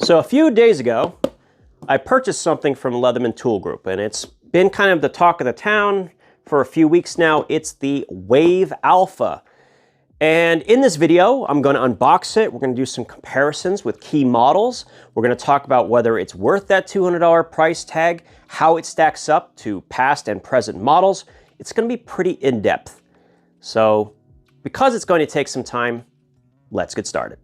So a few days ago, I purchased something from Leatherman Tool Group, and it's been kind of the talk of the town for a few weeks now. It's the Wave Alpha. And in this video, I'm going to unbox it. We're going to do some comparisons with key models. We're going to talk about whether it's worth that $200 price tag, how it stacks up to past and present models. It's going to be pretty in-depth. So because it's going to take some time, let's get started.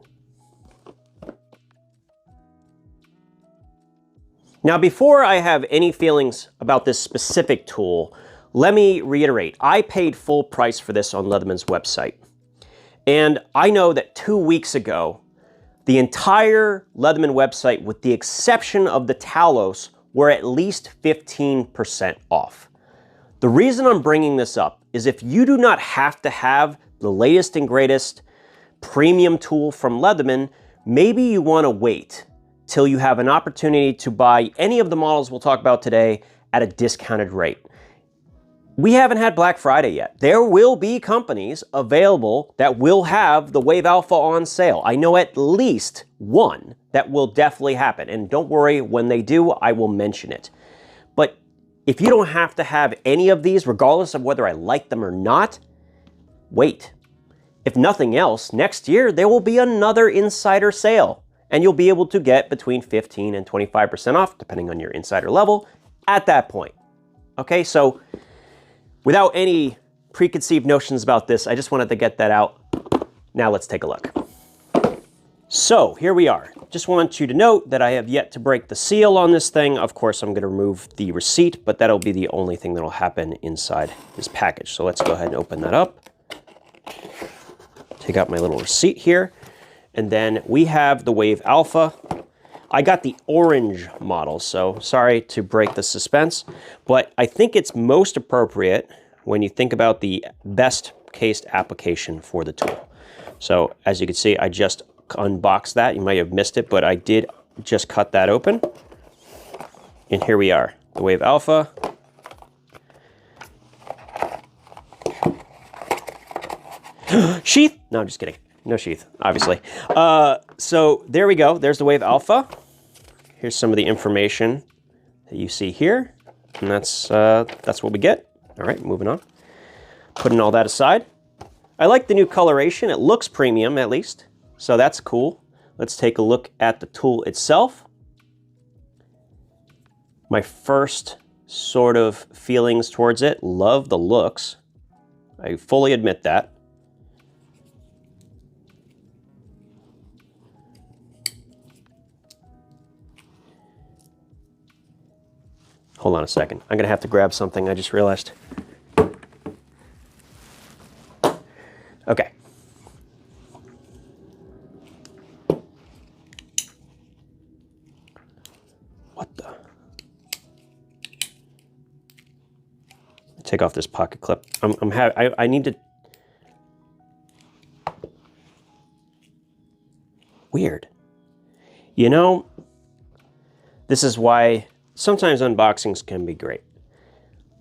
Now, before I have any feelings about this specific tool, let me reiterate, I paid full price for this on Leatherman's website. And I know that 2 weeks ago, the entire Leatherman website, with the exception of the Talos, were at least 15% off. The reason I'm bringing this up is if you do not have to have the latest and greatest premium tool from Leatherman, maybe you want to wait till you have an opportunity to buy any of the models we'll talk about today at a discounted rate. We haven't had Black Friday yet. There will be companies available that will have the Wave Alpha on sale. I know at least one that will definitely happen. And don't worry, when they do, I will mention it. But if you don't have to have any of these, regardless of whether I like them or not, wait. If nothing else, next year there will be another insider sale. And you'll be able to get between 15 and 25% off, depending on your insider level, at that point. Okay, so without any preconceived notions about this, I just wanted to get that out. Now let's take a look. So here we are. Just want you to note that I have yet to break the seal on this thing. Of course, I'm going to remove the receipt, but that'll be the only thing that'll happen inside this package. So let's go ahead and open that up. Take out my little receipt here. And then we have the Wave Alpha. I got the orange model, so sorry to break the suspense, but I think it's most appropriate when you think about the best case application for the tool. So as you can see, I just unboxed that. You might have missed it, but I did just cut that open. And here we are, the Wave Alpha. Sheath? No, I'm just kidding. No sheath, obviously. So there we go. There's the Wave Alpha. Here's some of the information that you see here. And that's what we get. All right, moving on. Putting all that aside. I like the new coloration. It looks premium, at least. So that's cool. Let's take a look at the tool itself. My first sort of feelings towards it, love the looks. I fully admit that. Hold on a second. I'm going to have to grab something. I just realized. Okay. What the? Take off this pocket clip. I need to. Weird. You know, this is why sometimes unboxings can be great.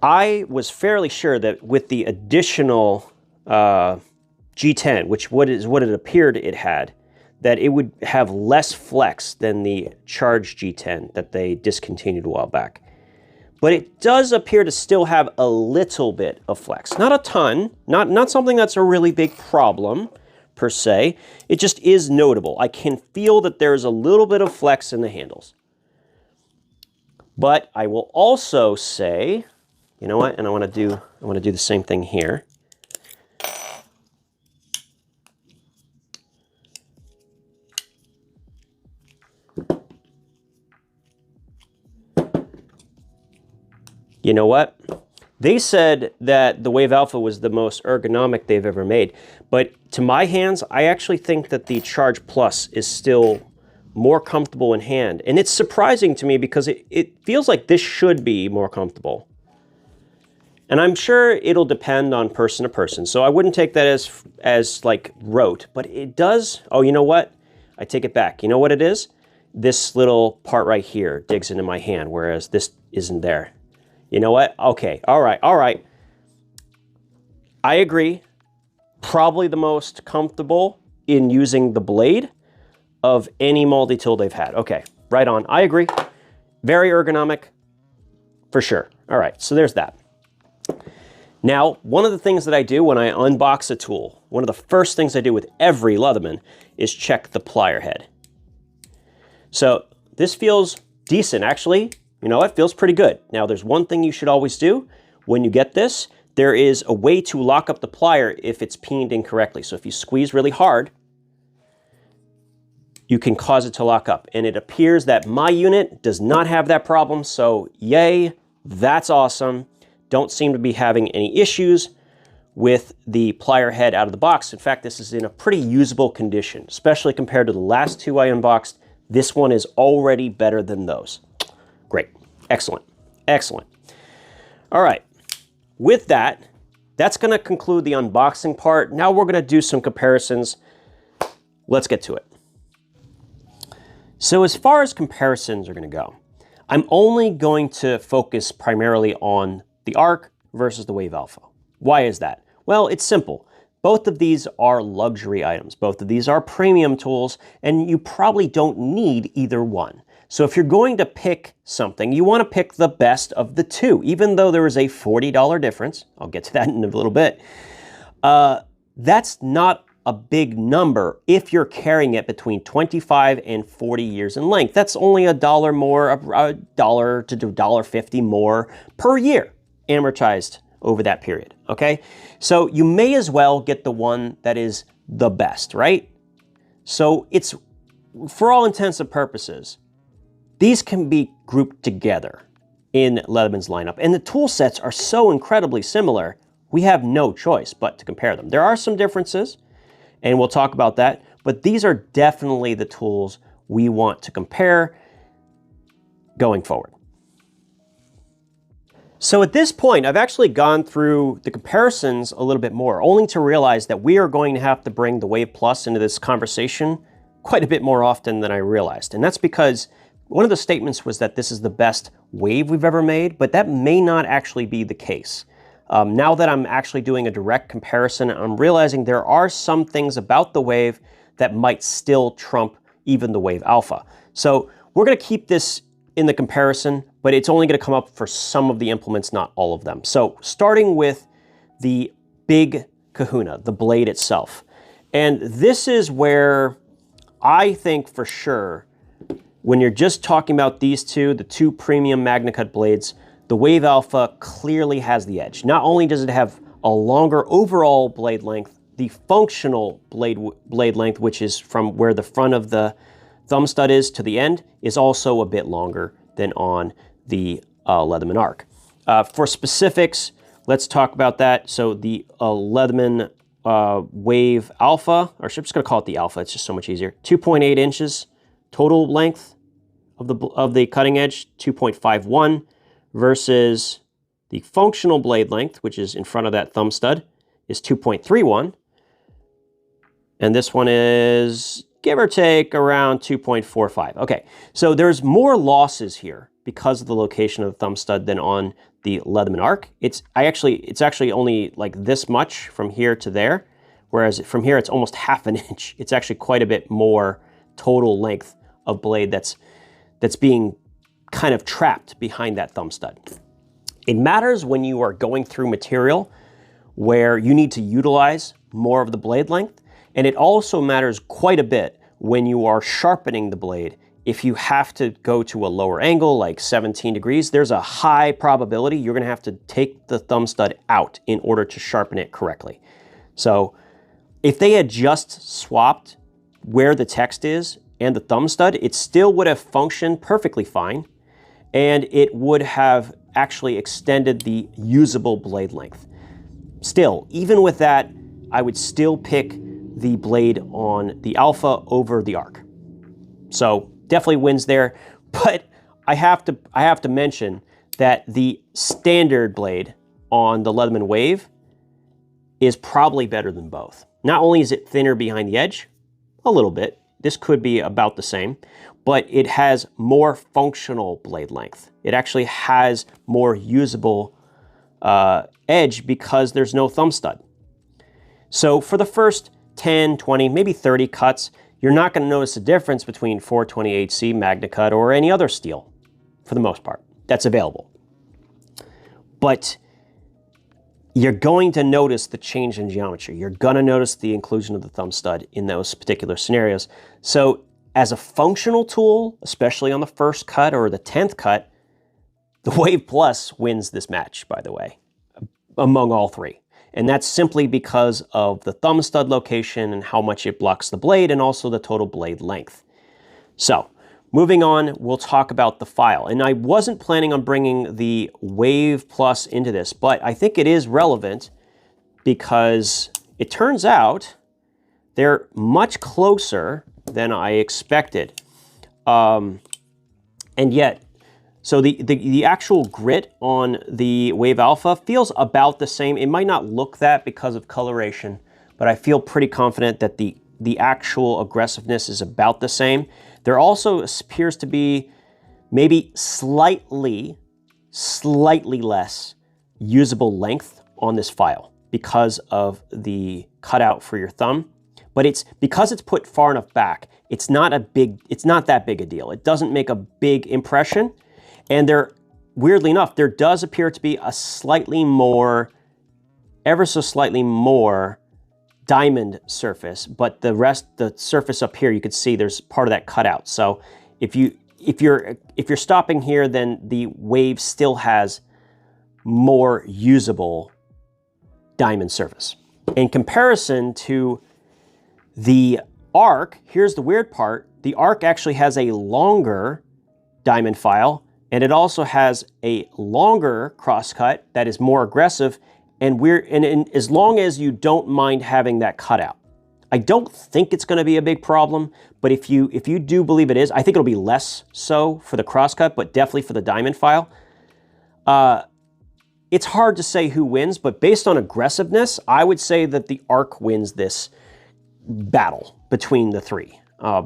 I was fairly sure that with the additional G10, which is what it appeared it had, that it would have less flex than the Charge G10 that they discontinued a while back. But it does appear to still have a little bit of flex. Not a ton, not something that's a really big problem per se. It just is notable. I can feel that there's a little bit of flex in the handles. But I will also say, you know what, and I want to do the same thing here. You know what? They said that the Wave Alpha was the most ergonomic they've ever made, but to my hands, I actually think that the Charge Plus is still more comfortable in hand. And it's surprising to me because it feels like this should be more comfortable. And I'm sure it'll depend on person to person. So I wouldn't take that as like rote, but it does. Oh, you know what? I take it back. You know what it is? This little part right here digs into my hand, whereas this isn't there. You know what? Okay, all right. I agree. Probably the most comfortable in using the blade of any multi-tool they've had. Okay, right on. I agree. Very ergonomic, for sure. All right, so there's that. Now, one of the things that I do when I unbox a tool, one of the first things I do with every Leatherman is check the plier head. So this feels decent, actually. You know, it feels pretty good. Now, there's one thing you should always do when you get this. There is a way to lock up the plier if it's peened incorrectly. So if you squeeze really hard, you can cause it to lock up. And it appears that my unit does not have that problem, so yay, that's awesome. Don't seem to be having any issues with the plier head out of the box. In fact, this is in a pretty usable condition, especially compared to the last two I unboxed. This one is already better than those. Great, excellent, excellent. All right, with that, that's gonna conclude the unboxing part. Now we're gonna do some comparisons. Let's get to it. So as far as comparisons are gonna go, I'm only going to focus primarily on the Arc versus the Wave Alpha. Why is that? Well, it's simple. Both of these are luxury items. Both of these are premium tools, and you probably don't need either one. So if you're going to pick something, you want to pick the best of the two, even though there is a $40 difference. I'll get to that in a little bit. That's not a big number if you're carrying it between 25 and 40 years in length. That's only $1 more, $1 to $1.50 more per year, amortized over that period, okay? So you may as well get the one that is the best, right? So it's, for all intents and purposes, these can be grouped together in Leatherman's lineup. And the tool sets are so incredibly similar, we have no choice but to compare them. There are some differences, and we'll talk about that, but these are definitely the tools we want to compare going forward. So at this point, I've actually gone through the comparisons a little bit more, only to realize that we are going to have to bring the Wave Plus into this conversation quite a bit more often than I realized. And that's because one of the statements was that this is the best Wave we've ever made, but that may not actually be the case. Now that I'm actually doing a direct comparison, I'm realizing there are some things about the Wave that might still trump even the Wave Alpha. So we're gonna keep this in the comparison, but it's only gonna come up for some of the implements, not all of them. So starting with the big kahuna, the blade itself. And this is where I think for sure, when you're just talking about these two, the two premium MagnaCut blades, the Wave Alpha clearly has the edge. Not only does it have a longer overall blade length, the functional blade length, which is from where the front of the thumb stud is to the end, is also a bit longer than on the Leatherman Arc. For specifics, let's talk about that. So the Leatherman Wave Alpha, or I'm just gonna call it the Alpha, it's just so much easier. 2.8 inches total length of the cutting edge, 2.51, versus the functional blade length, which is in front of that thumb stud, is 2.31. And this one is, give or take, around 2.45. Okay, so there's more losses here because of the location of the thumb stud than on the Leatherman Arc. It's actually only like this much from here to there, whereas from here it's almost half an inch. It's actually quite a bit more total length of blade that's being kind of trapped behind that thumb stud. It matters when you are going through material where you need to utilize more of the blade length, and it also matters quite a bit when you are sharpening the blade. If you have to go to a lower angle, like 17 degrees, there's a high probability you're gonna have to take the thumb stud out in order to sharpen it correctly. So if they had just swapped where the text is and the thumb stud, it still would have functioned perfectly fine, and it would have actually extended the usable blade length. Still, even with that, I would still pick the blade on the Alpha over the Arc. So definitely wins there, but I have to mention that the standard blade on the Leatherman Wave is probably better than both. Not only is it thinner behind the edge, a little bit, this could be about the same, but it has more functional blade length. It actually has more usable edge because there's no thumb stud. So for the first 10, 20, maybe 30 cuts, you're not going to notice a difference between 420HC, MagnaCut, or any other steel, for the most part, that's available. But you're going to notice the change in geometry. You're going to notice the inclusion of the thumb stud in those particular scenarios. So as a functional tool, especially on the first cut or the 10th cut, the Wave Plus wins this match, by the way, among all three. And that's simply because of the thumb stud location and how much it blocks the blade, and also the total blade length. So moving on, we'll talk about the file. And I wasn't planning on bringing the Wave Plus into this, but I think it is relevant because it turns out they're much closer than I expected. And yet, so the actual grit on the Wave Alpha feels about the same. It might not look that because of coloration, but I feel pretty confident that the actual aggressiveness is about the same. There also appears to be maybe slightly less usable length on this file because of the cutout for your thumb. But it's because it's put far enough back, it's not that big a deal. It doesn't make a big impression. And weirdly enough, there does appear to be a slightly more, ever so slightly more diamond surface, but the surface up here, you could see there's part of that cutout. So if you're stopping here, then the Wave still has more usable diamond surface. In comparison to the Arc, here's the weird part, the Arc actually has a longer diamond file, and it also has a longer crosscut that is more aggressive, and as long as you don't mind having that cutout. I don't think it's going to be a big problem, but if you do believe it is, I think it'll be less so for the crosscut, but definitely for the diamond file. It's hard to say who wins, but based on aggressiveness, I would say that the Arc wins this battle between the three.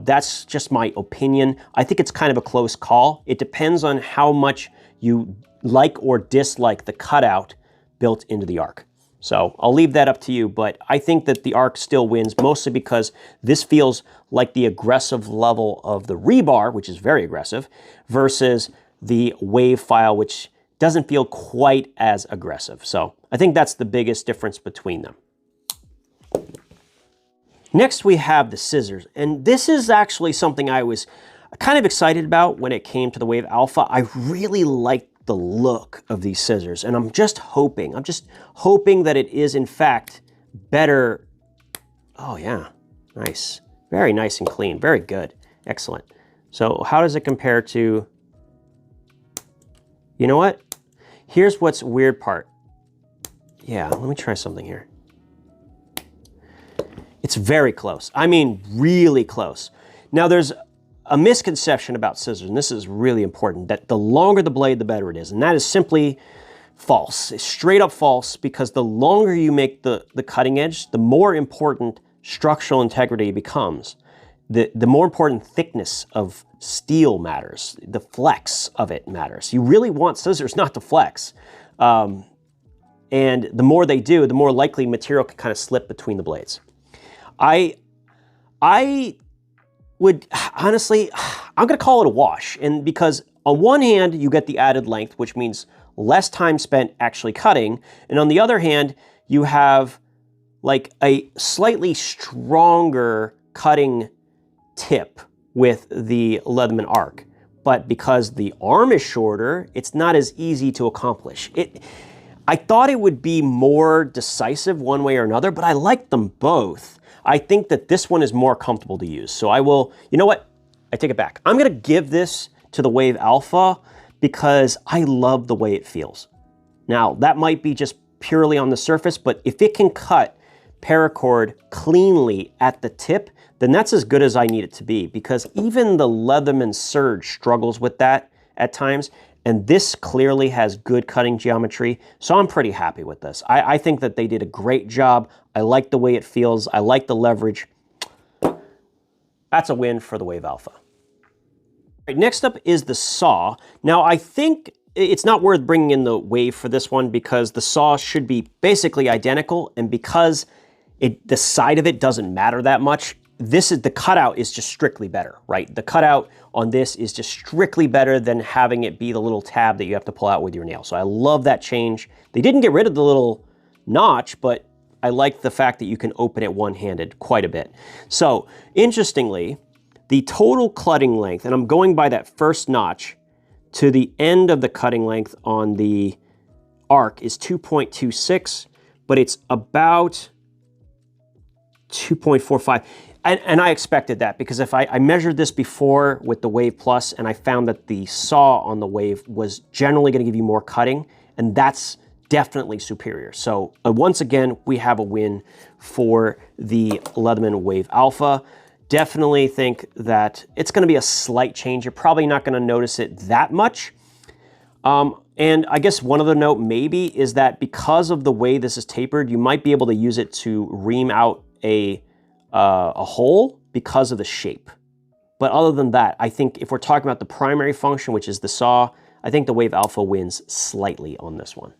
That's just my opinion. I think it's kind of a close call. It depends on how much you like or dislike the cutout built into the Arc. So I'll leave that up to you, but I think that the Arc still wins, mostly because this feels like the aggressive level of the rebar, which is very aggressive, versus the Wave file, which doesn't feel quite as aggressive. So I think that's the biggest difference between them. Next, we have the scissors, and this is actually something I was kind of excited about when it came to the Wave Alpha. I really liked the look of these scissors, and I'm just hoping that it is in fact better. Oh yeah, nice, very nice and clean, very good, excellent. So how does it compare to, you know what? Here's what's weird part. Yeah, let me try something here. It's very close. I mean, really close. Now, there's a misconception about scissors, and this is really important, that the longer the blade, the better it is. And that is simply false. It's straight up false, because the longer you make the cutting edge, the more important structural integrity becomes. The more important thickness of steel matters. The flex of it matters. You really want scissors not to flex. And the more they do, the more likely material can kind of slip between the blades. I would, honestly, I'm going to call it a wash. And because on one hand, you get the added length, which means less time spent actually cutting. And on the other hand, you have like a slightly stronger cutting tip with the Leatherman Arc. But because the arm is shorter, it's not as easy to accomplish. I thought it would be more decisive one way or another, but I like them both. I think that this one is more comfortable to use. So I will, you know what? I take it back. I'm going to give this to the Wave Alpha because I love the way it feels. Now, that might be just purely on the surface, but if it can cut paracord cleanly at the tip, then that's as good as I need it to be, because even the Leatherman Surge struggles with that at times, and this clearly has good cutting geometry, so I'm pretty happy with this. I think that they did a great job. I like the way it feels. I like the leverage. That's a win for the Wave Alpha. All right, next up is the saw. Now, I think it's not worth bringing in the Wave for this one because the saw should be basically identical, and because the side of it doesn't matter that much, the cutout is just strictly better, right? The cutout on this is just strictly better than having it be the little tab that you have to pull out with your nail. So I love that change. They didn't get rid of the little notch, but I like the fact that you can open it one-handed quite a bit. So interestingly, the total cutting length, and I'm going by that first notch to the end of the cutting length on the arc, is 2.26, but it's about 2.45. And I expected that, because if I measured this before with the Wave Plus, and I found that the saw on the Wave was generally going to give you more cutting, and that's definitely superior. So once again, we have a win for the Leatherman Wave Alpha. Definitely think that it's going to be a slight change. You're probably not going to notice it that much. And I guess one other note maybe is that because of the way this is tapered, you might be able to use it to ream out a hole because of the shape. But other than that, I think if we're talking about the primary function, which is the saw, I think the Wave Alpha wins slightly on this one.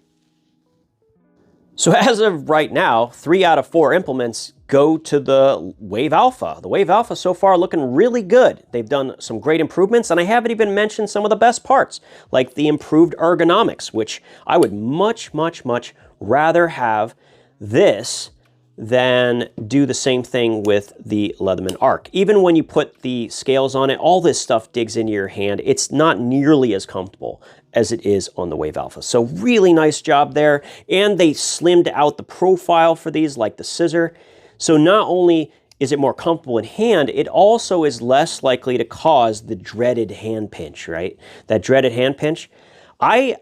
So as of right now, 3 out of 4 implements go to the Wave Alpha. The Wave Alpha so far looking really good. They've done some great improvements, and I haven't even mentioned some of the best parts, like the improved ergonomics, which I would much, much, much rather have this than do the same thing with the Leatherman Arc. Even when you put the scales on it, all this stuff digs into your hand. It's not nearly as comfortable as it is on the Wave Alpha. So really nice job there. And they slimmed out the profile for these like the scissor. So not only is it more comfortable in hand, it also is less likely to cause the dreaded hand pinch, right? That dreaded hand pinch. I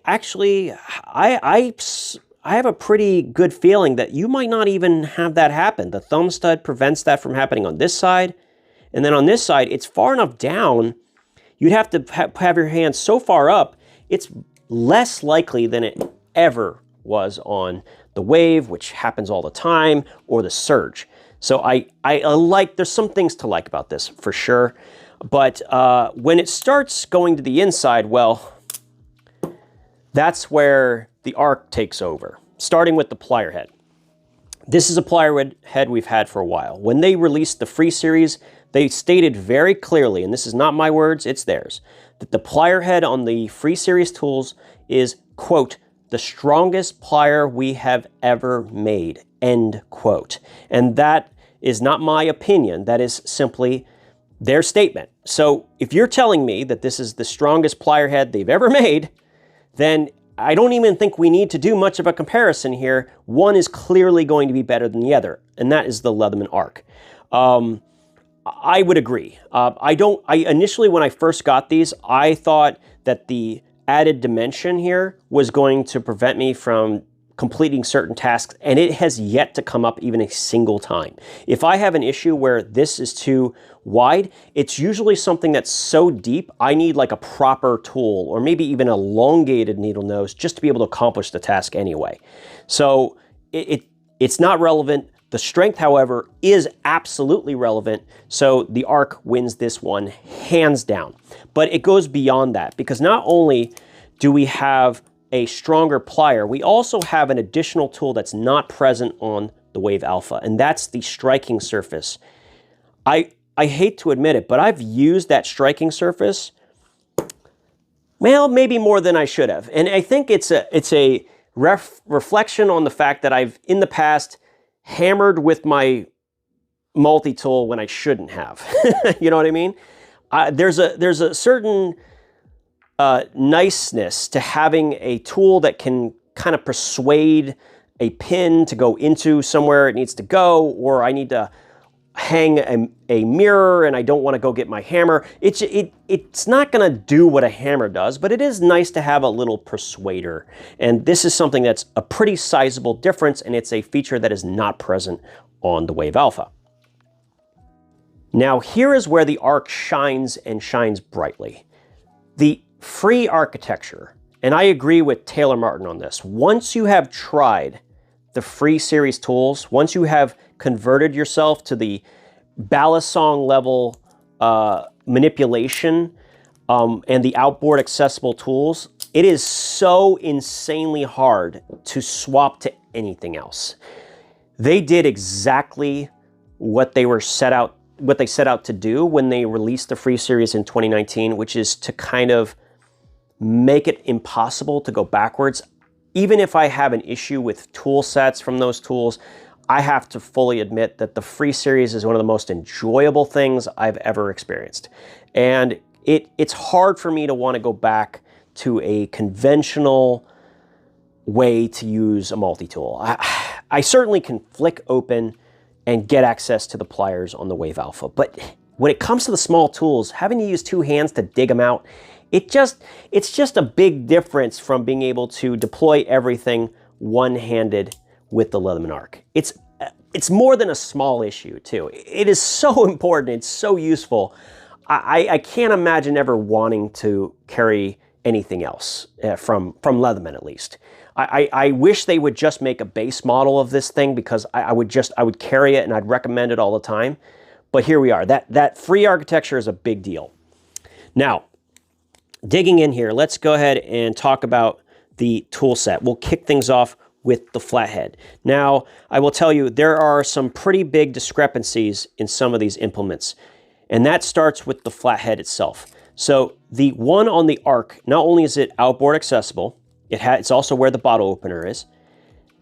have a pretty good feeling that you might not even have that happen. The thumb stud prevents that from happening on this side. And then on this side, it's far enough down, you'd have to have your hand so far up, it's less likely than it ever was on the Wave, which happens all the time, or the Surge. So I like, there's some things to like about this for sure. But when it starts going to the inside, well, that's where the Arc takes over, starting with the plier head. This is a plier head we've had for a while. When they released the Free Series, they stated very clearly, and this is not my words, it's theirs, that the plier head on the Free Series tools is, quote, the strongest plier we have ever made, end quote. And that is not my opinion, that is simply their statement. So if you're telling me that this is the strongest plier head they've ever made, then I don't even think we need to do much of a comparison here. One is clearly going to be better than the other, and that is the Leatherman Arc. I would agree. Initially, when I first got these, I thought that the added dimension here was going to prevent me from completing certain tasks, and it has yet to come up even a single time. If I have an issue where this is too wide, it's usually something that's so deep, I need like a proper tool, or maybe even an elongated needle nose, just to be able to accomplish the task anyway. So it's not relevant. The strength, however, is absolutely relevant, so the Arc wins this one hands down. But it goes beyond that, because not only do we have a stronger plier, we also have an additional tool that's not present on the Wave Alpha, and that's the striking surface. I hate to admit it, but I've used that striking surface, well, maybe more than I should have. And I think it's a reflection on the fact that I've, in the past, hammered with my multi-tool when I shouldn't have. You know what I mean? There's a certain niceness to having a tool that can kind of persuade a pin to go into somewhere it needs to go, or I need to hang a mirror and I don't want to go get my hammer. It's not going to do what a hammer does, but it is nice to have a little persuader. And this is something that's a pretty sizable difference, and it's a feature that is not present on the Wave Alpha. Now here is where the Arc shines, and shines brightly. The free architecture, and I agree with Taylor Martin on this. Once you have tried the Free Series tools, once you have converted yourself to the balisong level manipulation and the outboard accessible tools, it is so insanely hard to swap to anything else. They did exactly what they were set out what they set out to do when they released the free series in 2019, which is to kind of make it impossible to go backwards. Even if I have an issue with tool sets from those tools, I have to fully admit that the free series is one of the most enjoyable things I've ever experienced. And it's hard for me to want to go back to a conventional way to use a multi-tool. I certainly can flick open and get access to the pliers on the Wave Alpha, but when it comes to the small tools, having to use two hands to dig them out, it's just a big difference from being able to deploy everything one-handed with the Leatherman Arc. It's more than a small issue too. It is so important, it's so useful. I can't imagine ever wanting to carry anything else from Leatherman, at least. I wish they would just make a base model of this thing, because I would carry it and I'd recommend it all the time. But here we are. That free architecture is a big deal. Now, digging in here, let's go ahead and talk about the tool set. We'll kick things off with the flathead. Now, I will tell you, there are some pretty big discrepancies in some of these implements, and that starts with the flathead itself. So the one on the Arc, not only is it outboard accessible, it's also where the bottle opener is,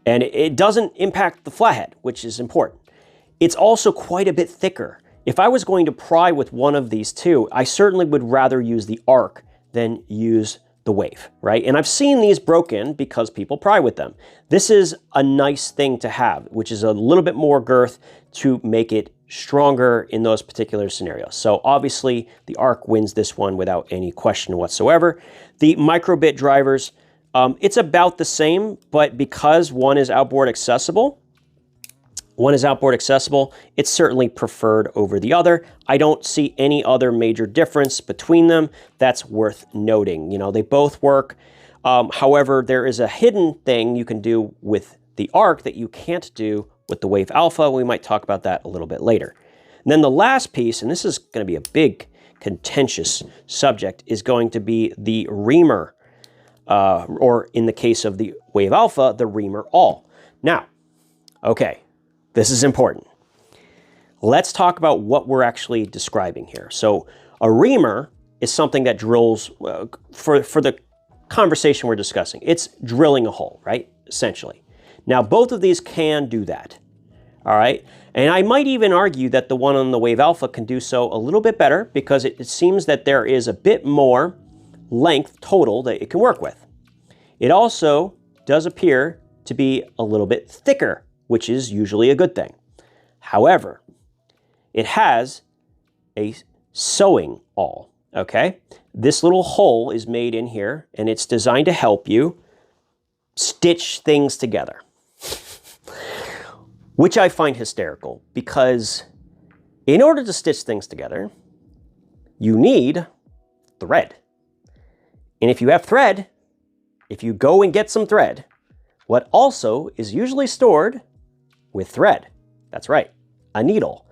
and it doesn't impact the flathead, which is important. It's also quite a bit thicker. If I was going to pry with one of these two, I certainly would rather use the Arc than use the Wave, right? And I've seen these broken because people pry with them. This is a nice thing to have, which is a little bit more girth to make it stronger in those particular scenarios. So obviously the Arc wins this one without any question whatsoever. The microbit drivers, it's about the same, but because one is outboard accessible, it's certainly preferred over the other. I don't see any other major difference between them that's worth noting. You know, they both work. However, there is a hidden thing you can do with the Arc that you can't do with the Wave Alpha. We might talk about that a little bit later. And then the last piece, and this is going to be a big contentious subject, is going to be the Reamer, or in the case of the Wave Alpha, the Reamer All. Now, okay. This is important. Let's talk about what we're actually describing here. So a reamer is something that drills, for the conversation we're discussing, it's drilling a hole, right? Essentially. Now, both of these can do that, all right? And I might even argue that the one on the Wave Alpha can do so a little bit better, because it seems that there is a bit more length total that it can work with. It also does appear to be a little bit thicker, which is usually a good thing. However, it has a sewing awl, okay? This little hole is made in here, and it's designed to help you stitch things together, which I find hysterical, because in order to stitch things together, you need thread. And if you have thread, if you go and get some thread, what also is usually stored with thread. That's right, a needle.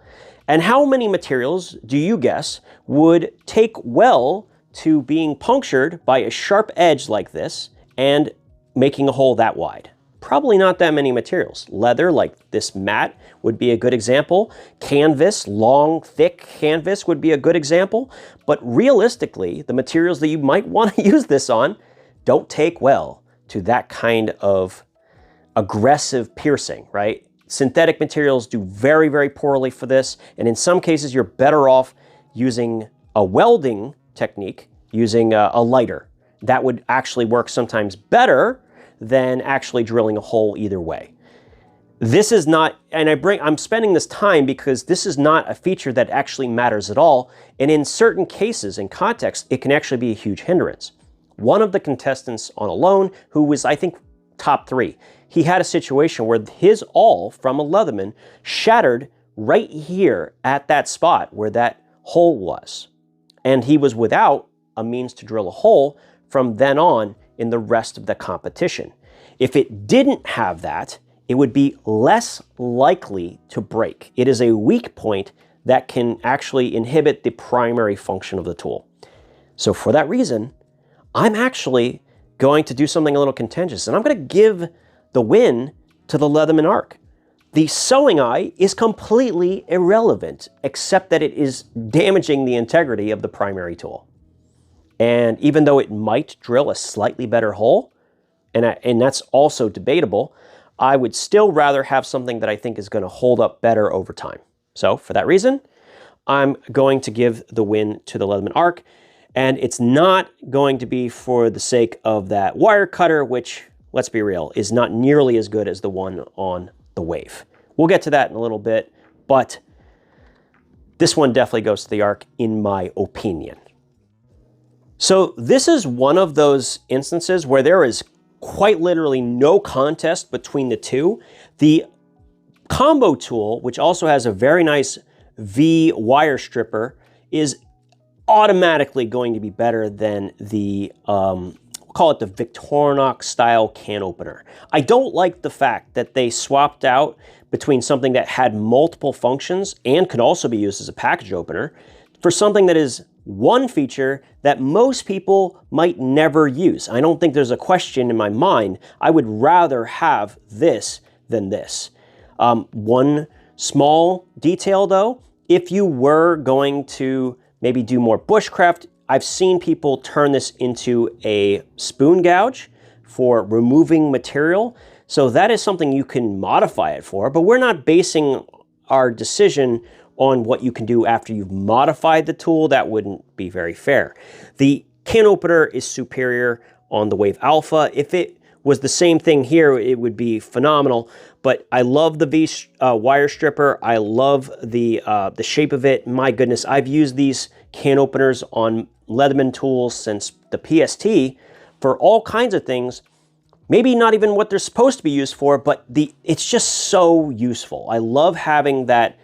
And how many materials do you guess would take well to being punctured by a sharp edge like this and making a hole that wide? Probably not that many materials. Leather, like this mat, would be a good example. Canvas, long, thick canvas would be a good example. But realistically, the materials that you might want to use this on don't take well to that kind of aggressive piercing, right? Synthetic materials do very, very poorly for this, and in some cases you're better off using a welding technique, using a lighter. That would actually work sometimes better than actually drilling a hole either way. This is not, and I'm spending this time because this is not a feature that actually matters at all, and in certain cases, in context, it can actually be a huge hindrance. One of the contestants on Alone, who was, I think, top 3, he had a situation where his awl from a Leatherman shattered right here at that spot where that hole was. And he was without a means to drill a hole from then on in the rest of the competition. If it didn't have that, it would be less likely to break. It is a weak point that can actually inhibit the primary function of the tool. So for that reason, I'm actually going to do something a little contentious, and I'm going to give the win to the Leatherman Arc. The sewing eye is completely irrelevant, except that it is damaging the integrity of the primary tool. And even though it might drill a slightly better hole, and that's also debatable, I would still rather have something that I think is going to hold up better over time. So for that reason, I'm going to give the win to the Leatherman Arc, and it's not going to be for the sake of that wire cutter, which, let's be real, is not nearly as good as the one on the Wave. We'll get to that in a little bit, but this one definitely goes to the Arc in my opinion. So this is one of those instances where there is quite literally no contest between the two. The combo tool, which also has a very nice V wire stripper, is automatically going to be better than the we'll call it the Victorinox style can opener. I don't like the fact that they swapped out between something that had multiple functions and could also be used as a package opener for something that is one feature that most people might never use. I don't think there's a question in my mind. I would rather have this than this. One small detail though, if you were going to maybe do more bushcraft, I've seen people turn this into a spoon gouge for removing material. So that is something you can modify it for, but we're not basing our decision on what you can do after you've modified the tool. That wouldn't be very fair. The can opener is superior on the Wave Alpha. If it was the same thing here, it would be phenomenal. But I love the V wire stripper. I love the shape of it. My goodness, I've used these can openers on Leatherman tools since the PST for all kinds of things. Maybe not even what they're supposed to be used for, but it's just so useful. I love having that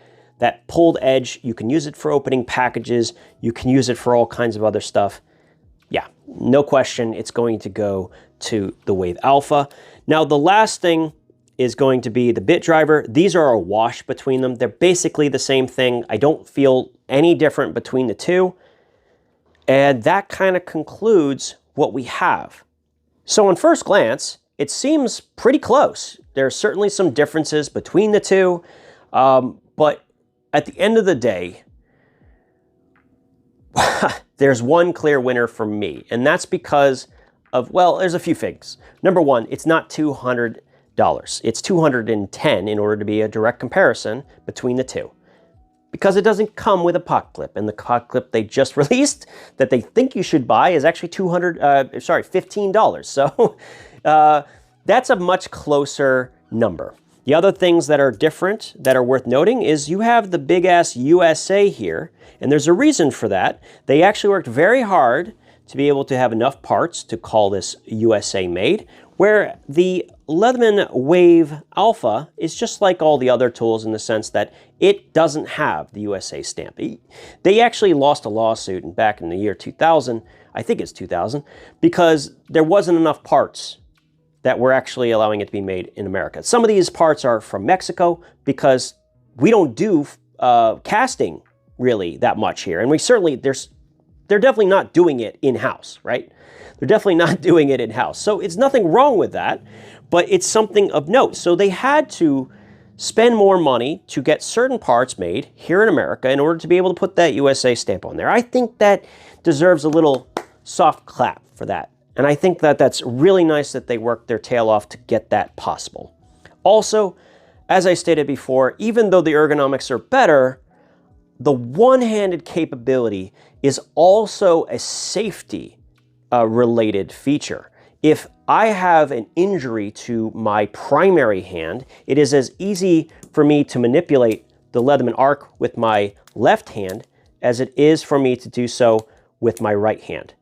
pulled edge. You can use it for opening packages. You can use it for all kinds of other stuff. Yeah, no question, it's going to go to the Wave Alpha. Now, the last thing is going to be the bit driver. These are a wash between them. They're basically the same thing. I don't feel any different between the two. And that kind of concludes what we have. So on first glance, it seems pretty close. There are certainly some differences between the two, but at the end of the day, there's one clear winner for me, and that's because of, well, there's a few things. Number one, it's not $200. It's $210 in order to be a direct comparison between the two, because it doesn't come with a pot clip, and the pot clip they just released that they think you should buy is actually $15. So that's a much closer number. The other things that are different that are worth noting is you have the big ass USA here, and there's a reason for that. They actually worked very hard to be able to have enough parts to call this USA made, where the Leatherman Wave Alpha is just like all the other tools in the sense that it doesn't have the USA stamp. They actually lost a lawsuit back in the year 2000, I think it's 2000, because there wasn't enough parts that were actually allowing it to be made in America. Some of these parts are from Mexico because we don't do casting really that much here. And we certainly, they're definitely not doing it in-house, right? They're definitely not doing it in-house. So it's nothing wrong with that, but it's something of note. So they had to spend more money to get certain parts made here in America in order to be able to put that USA stamp on there. I think that deserves a little soft clap for that. And I think that that's really nice that they worked their tail off to get that possible. Also, as I stated before, even though the ergonomics are better, the one-handed capability is also a safety related feature. If I have an injury to my primary hand, it is as easy for me to manipulate the Leatherman Arc with my left hand as it is for me to do so with my right hand.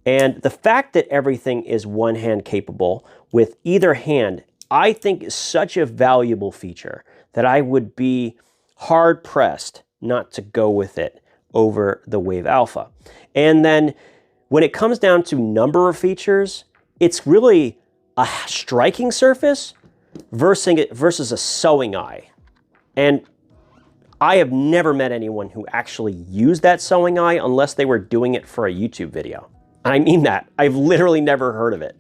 And the fact that everything is one-hand capable with either hand, I think is such a valuable feature that I would be hard-pressed not to go with it over the Wave Alpha. And then when it comes down to number of features, it's really a striking surface versus a sewing eye. And I have never met anyone who actually used that sewing eye unless they were doing it for a YouTube video. I mean that. I've literally never heard of it.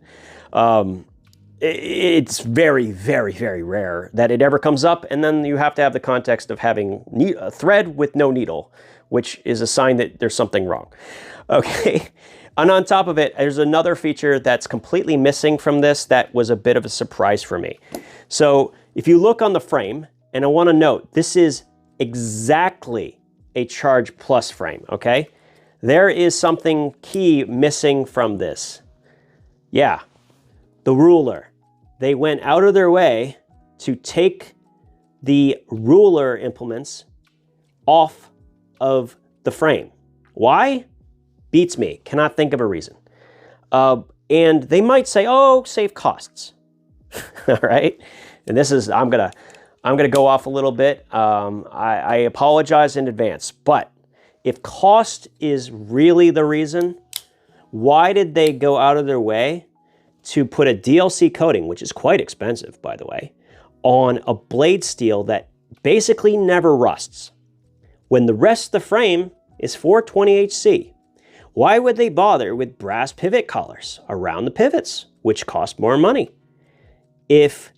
it's very, very, very rare that it ever comes up, and then you have to have the context of having a thread with no needle, which is a sign that there's something wrong. Okay, and on top of it, there's another feature that's completely missing from this that was a bit of a surprise for me. So if you look on the frame, and I want to note, this is exactly a Charge Plus frame, okay? There is something key missing from this. Yeah, the ruler. They went out of their way to take the ruler implements off of the frame. Why? Beats me. Cannot think of a reason. And they might say, oh, save costs. All right? And this is, I'm gonna go off a little bit. I apologize in advance, but if cost is really the reason, why did they go out of their way to put a DLC coating, which is quite expensive, by the way, on a blade steel that basically never rusts, when the rest of the frame is 420HC? Why would they bother with brass pivot collars around the pivots, which cost more money, if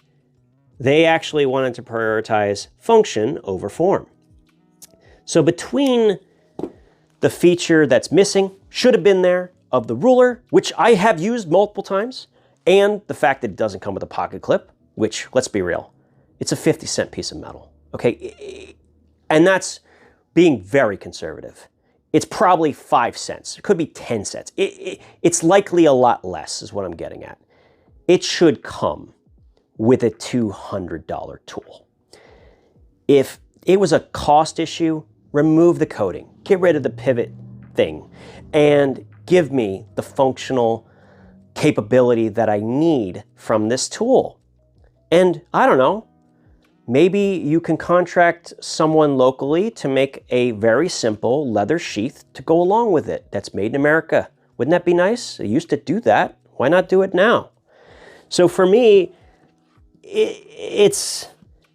they actually wanted to prioritize function over form? So between the feature that's missing, should have been there, of the ruler, which I have used multiple times, and the fact that it doesn't come with a pocket clip, which, let's be real, it's a 50-cent piece of metal, okay? And that's being very conservative. It's probably 5 cents. It could be 10 cents. It's likely a lot less is what I'm getting at. It should come with a $200 tool. If it was a cost issue, remove the coating, get rid of the pivot thing, and give me the functional capability that I need from this tool. And I don't know, maybe you can contract someone locally to make a very simple leather sheath to go along with it that's made in America. Wouldn't that be nice? They used to do that. Why not do it now? So for me, it's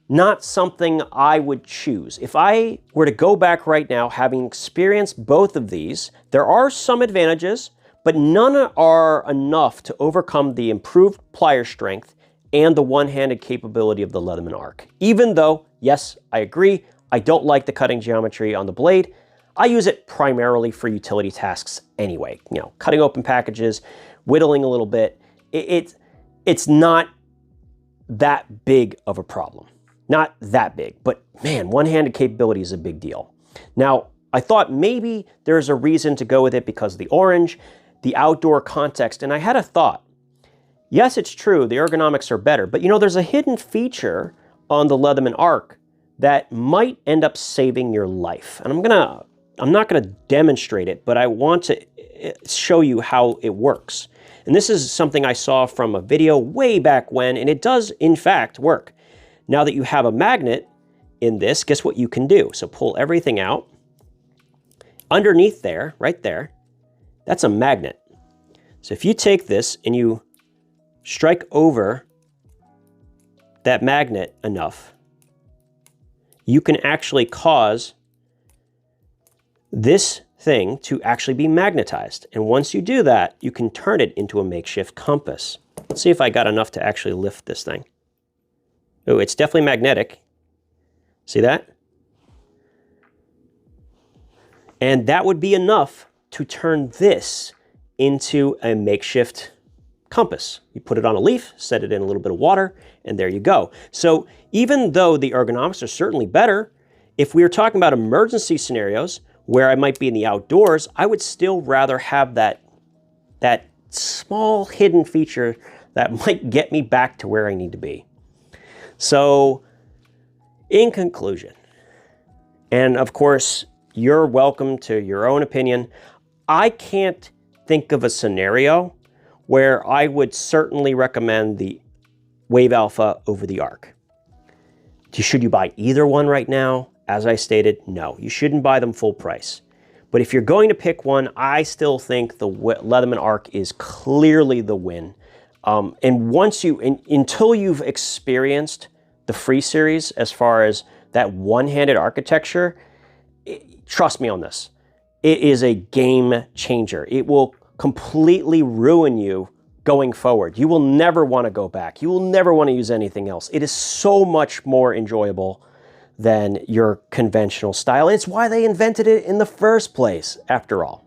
not something I would choose. If I were to go back right now, having experienced both of these, there are some advantages, but none are enough to overcome the improved plier strength and the one-handed capability of the Leatherman Arc. Even though, yes, I agree, I don't like the cutting geometry on the blade. I use it primarily for utility tasks anyway. You know, cutting open packages, whittling a little bit. It's not that big of a problem. Not that big, but man, one-handed capability is a big deal. Now, I thought maybe there's a reason to go with it because of the orange, the outdoor context, and I had a thought. Yes, it's true, the ergonomics are better, but you know, there's a hidden feature on the Leatherman Arc that might end up saving your life. And I'm not gonna demonstrate it, but I want to show you how it works. And this is something I saw from a video way back when, and it does in fact work. Now that you have a magnet in this, guess what you can do? So pull everything out. Underneath there, right there, that's a magnet. So if you take this and you strike over that magnet enough, you can actually cause this thing to actually be magnetized. And once you do that, you can turn it into a makeshift compass. Let's see if I got enough to actually lift this thing. Oh, it's definitely magnetic. See that? And that would be enough to turn this into a makeshift compass. You put it on a leaf, set it in a little bit of water, and there you go. So even though the ergonomics are certainly better, if we were talking about emergency scenarios where I might be in the outdoors, I would still rather have that small hidden feature that might get me back to where I need to be. So, in conclusion, and of course, you're welcome to your own opinion, I can't think of a scenario where I would certainly recommend the Wave Alpha over the Arc. Should you buy either one right now? As I stated, no, you shouldn't buy them full price. But if you're going to pick one, I still think the Leatherman Arc is clearly the win. And until you've experienced the Free Series as far as that one-handed architecture, trust me on this, it is a game changer. It will completely ruin you going forward. You will never want to go back. You will never want to use anything else. It is so much more enjoyable than your conventional style. It's why they invented it in the first place, after all.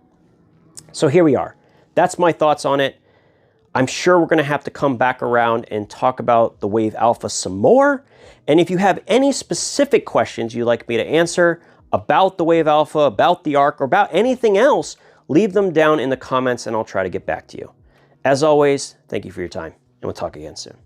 So here we are. That's my thoughts on it. I'm sure we're going to have to come back around and talk about the Wave Alpha some more. And if you have any specific questions you'd like me to answer about the Wave Alpha, about the ARC, or about anything else, leave them down in the comments and I'll try to get back to you. As always, thank you for your time, and we'll talk again soon.